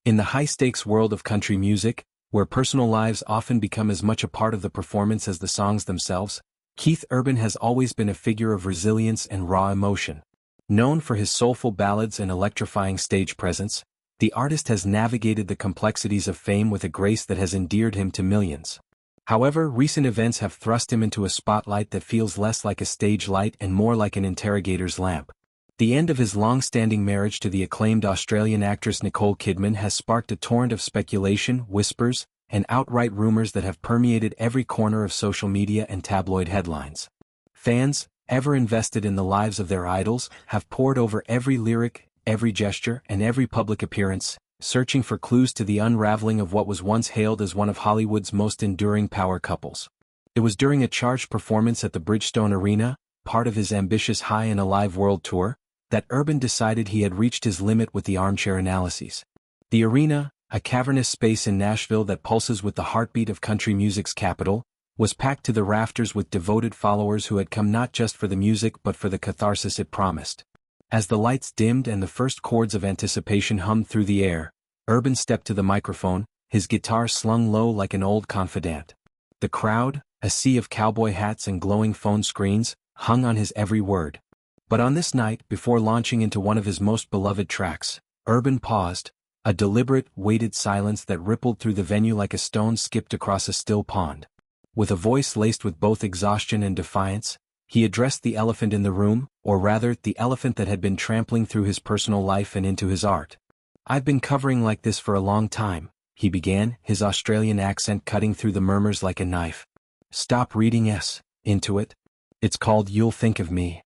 In the high-stakes world of country music, where personal lives often become as much a part of the performance as the songs themselves, Keith Urban has always been a figure of resilience and raw emotion. Known for his soulful ballads and electrifying stage presence, the artist has navigated the complexities of fame with a grace that has endeared him to millions. However, recent events have thrust him into a spotlight that feels less like a stage light and more like an interrogator's lamp. The end of his long-standing marriage to the acclaimed Australian actress Nicole Kidman has sparked a torrent of speculation, whispers, and outright rumors that have permeated every corner of social media and tabloid headlines. Fans, ever invested in the lives of their idols, have pored over every lyric, every gesture, and every public appearance, searching for clues to the unraveling of what was once hailed as one of Hollywood's most enduring power couples. It was during a charged performance at the Bridgestone Arena, part of his ambitious High and Alive world tour, that Urban decided he had reached his limit with the armchair analyses. The arena, a cavernous space in Nashville that pulses with the heartbeat of country music's capital, was packed to the rafters with devoted followers who had come not just for the music but for the catharsis it promised. As the lights dimmed and the first chords of anticipation hummed through the air, Urban stepped to the microphone, his guitar slung low like an old confidant. The crowd, a sea of cowboy hats and glowing phone screens, hung on his every word. But on this night, before launching into one of his most beloved tracks, Urban paused, a deliberate, weighted silence that rippled through the venue like a stone skipped across a still pond. With a voice laced with both exhaustion and defiance, he addressed the elephant in the room, or rather, the elephant that had been trampling through his personal life and into his art. "I've been covering like this for a long time," he began, his Australian accent cutting through the murmurs like a knife. "Stop reading into it. It's called You'll Think of Me."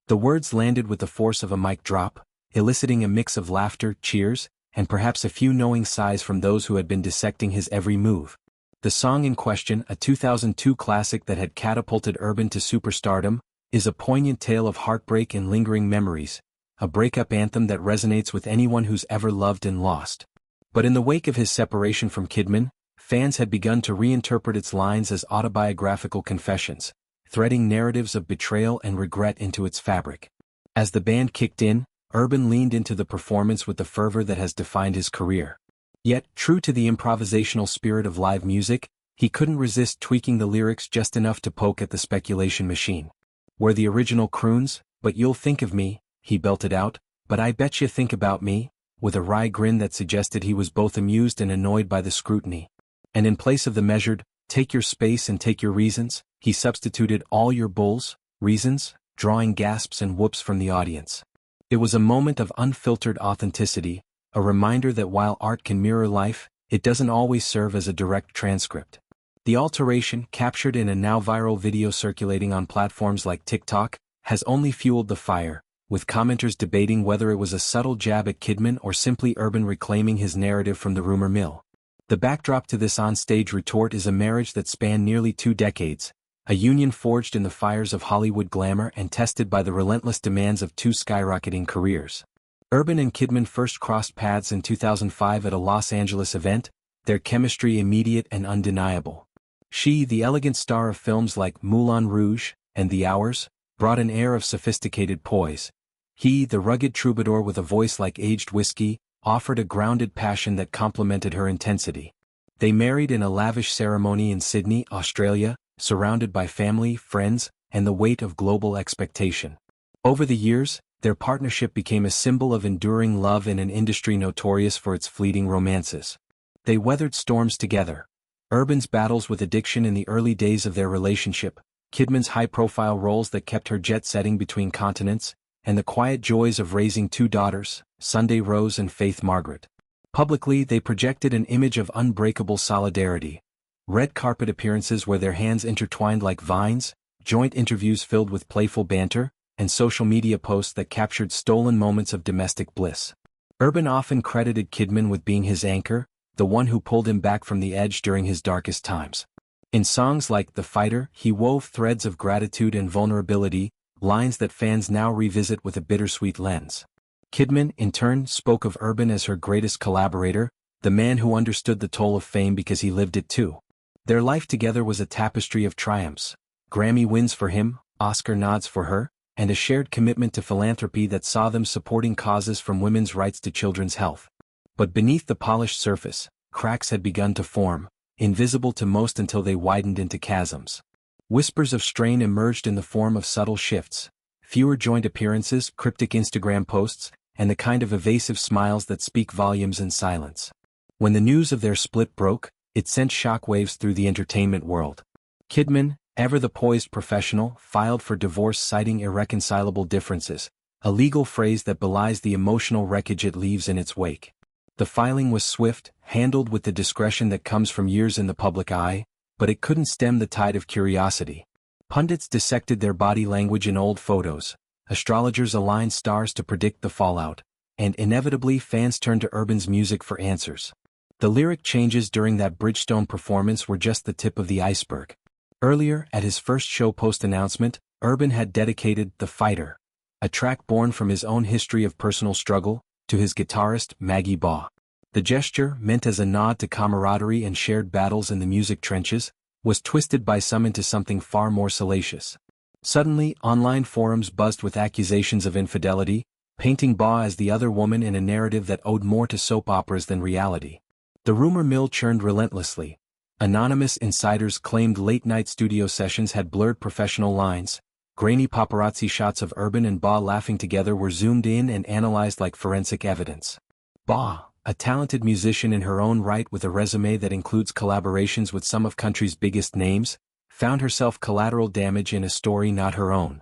The words landed with the force of a mic drop, eliciting a mix of laughter, cheers, and perhaps a few knowing sighs from those who had been dissecting his every move. The song in question, a 2002 classic that had catapulted Urban to superstardom, is a poignant tale of heartbreak and lingering memories, a breakup anthem that resonates with anyone who's ever loved and lost. But in the wake of his separation from Kidman, fans had begun to reinterpret its lines as autobiographical confessions, threading narratives of betrayal and regret into its fabric. As the band kicked in, Urban leaned into the performance with the fervor that has defined his career. Yet, true to the improvisational spirit of live music, he couldn't resist tweaking the lyrics just enough to poke at the speculation machine. Where the original croons, "But you'll think of me," he belted out, "but I bet you think about me," with a wry grin that suggested he was both amused and annoyed by the scrutiny. And in place of the measured, "Take your space and take your reasons," he substituted "all your bulls, reasons," drawing gasps and whoops from the audience. It was a moment of unfiltered authenticity, a reminder that while art can mirror life, it doesn't always serve as a direct transcript. The alteration, captured in a now viral video circulating on platforms like TikTok, has only fueled the fire, with commenters debating whether it was a subtle jab at Kidman or simply Urban reclaiming his narrative from the rumor mill. The backdrop to this on-stage retort is a marriage that spanned nearly 2 decades, a union forged in the fires of Hollywood glamour and tested by the relentless demands of 2 skyrocketing careers. Urban and Kidman first crossed paths in 2005 at a Los Angeles event, their chemistry immediate and undeniable. She, the elegant star of films like Moulin Rouge and The Hours, brought an air of sophisticated poise. He, the rugged troubadour with a voice like aged whiskey, offered a grounded passion that complemented her intensity. They married in a lavish ceremony in Sydney, Australia, surrounded by family, friends, and the weight of global expectation. Over the years, their partnership became a symbol of enduring love in an industry notorious for its fleeting romances. They weathered storms together. Urban's battles with addiction in the early days of their relationship, Kidman's high-profile roles that kept her jet-setting between continents, and the quiet joys of raising 2 daughters, Sunday Rose and Faith Margaret. Publicly, they projected an image of unbreakable solidarity. Red carpet appearances where their hands intertwined like vines, joint interviews filled with playful banter, and social media posts that captured stolen moments of domestic bliss. Urban often credited Kidman with being his anchor, the one who pulled him back from the edge during his darkest times. In songs like The Fighter, he wove threads of gratitude and vulnerability, lines that fans now revisit with a bittersweet lens. Kidman, in turn, spoke of Urban as her greatest collaborator, the man who understood the toll of fame because he lived it too. Their life together was a tapestry of triumphs, Grammy wins for him, Oscar nods for her, and a shared commitment to philanthropy that saw them supporting causes from women's rights to children's health. But beneath the polished surface, cracks had begun to form, invisible to most until they widened into chasms. Whispers of strain emerged in the form of subtle shifts, fewer joint appearances, cryptic Instagram posts, and the kind of evasive smiles that speak volumes in silence. When the news of their split broke, it sent shockwaves through the entertainment world. Kidman, ever the poised professional, filed for divorce citing irreconcilable differences, a legal phrase that belies the emotional wreckage it leaves in its wake. The filing was swift, handled with the discretion that comes from years in the public eye, but it couldn't stem the tide of curiosity. Pundits dissected their body language in old photos, astrologers aligned stars to predict the fallout, and inevitably fans turned to Urban's music for answers. The lyric changes during that Bridgestone performance were just the tip of the iceberg. Earlier, at his first show post-announcement, Urban had dedicated The Fighter, a track born from his own history of personal struggle, to his guitarist, Maggie Baugh. The gesture, meant as a nod to camaraderie and shared battles in the music trenches, was twisted by some into something far more salacious. Suddenly, online forums buzzed with accusations of infidelity, painting Baugh as the other woman in a narrative that owed more to soap operas than reality. The rumor mill churned relentlessly. Anonymous insiders claimed late-night studio sessions had blurred professional lines. Grainy paparazzi shots of Urban and Baugh laughing together were zoomed in and analyzed like forensic evidence. Baugh, a talented musician in her own right with a resume that includes collaborations with some of country's biggest names, found herself collateral damage in a story not her own.